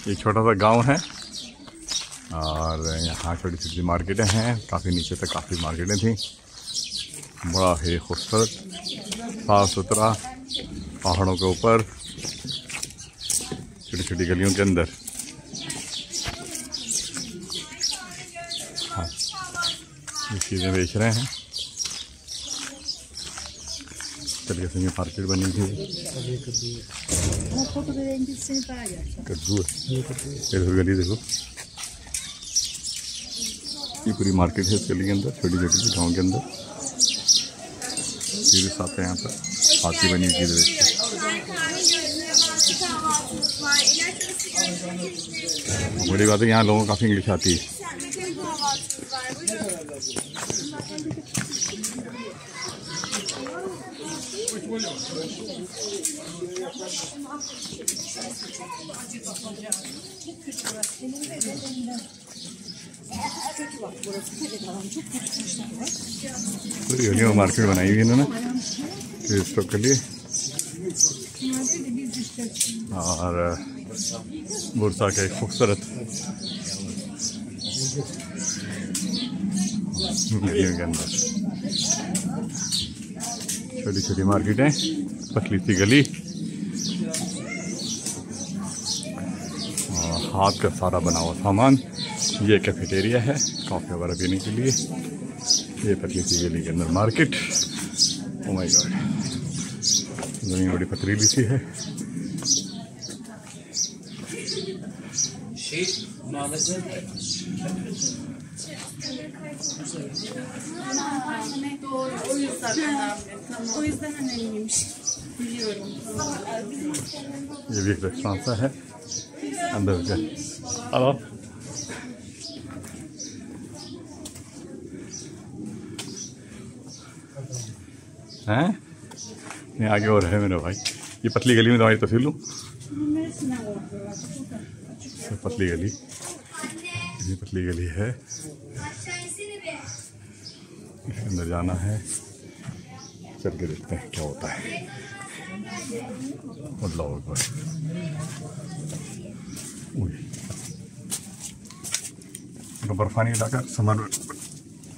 ये छोटा सा गांव है और यहाँ छोटी छोटी मार्केटें हैं। काफ़ी नीचे तक काफ़ी मार्केटें थी। बड़ा ही खूबसूरत साफ सुथरा पहाड़ों के ऊपर छोटी छोटी गलियों के अंदर। हाँ, ये चीज़ें बेच रहे हैं। तरीके से मार्केट बनी थी। कद्दू है, गली देखो। ये पूरी मार्केट है इस गली के अंदर, छोटी छोटी गाँव के अंदर। सीधे साथ है यहाँ पर हाथी बनी हुई चीज़ें बेचते। बड़ी बात है यहाँ लोगों को काफ़ी इंग्लिश आती है। पूरी मार्केट बनाई हुई इन्होंने स्टॉक के लिए। और बुरसा के खूबसूरत गलियों के अंदर छोटी छोटी मार्केटें, पतली सी गली और हाथ का सारा बना हुआ सामान। ये कैफेटेरिया है कॉफ़ी वगैरह पीने के लिए। ये पतली सी गली के अंदर मार्केट। ओ माय गॉड, जमीन बड़ी पथरीली सी है। ये भी एक रेस्टोरेंट सा है अंदर से। हेलो, हैं? नहीं आगे और है मेरे भाई। ये पतली गली में तुम्हारी तस्वीर लूँ। पतली गली, ये पतली गली है। इसके अंदर जाना है, चल के देखते हैं क्या होता है। बर्फानी इलाका, समर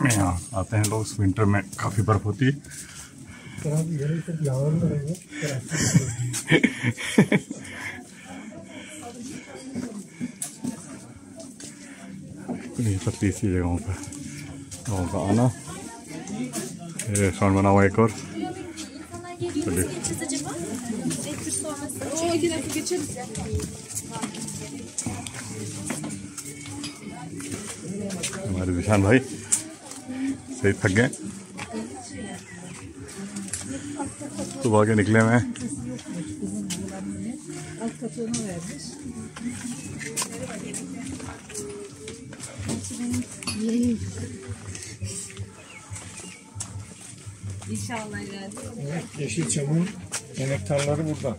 में यहाँ आते हैं लोग। विंटर में काफ़ी बर्फ होती है। पतली सी जगहों पर गाँव का आना। रेस्टोरेंट बना हुआ एक और। हमारे विशाल भाई सही थक गए, सुबह के निकले हुए हैं। İnşallah ileride. Evet, Yeşilçam'ın emektarları burada.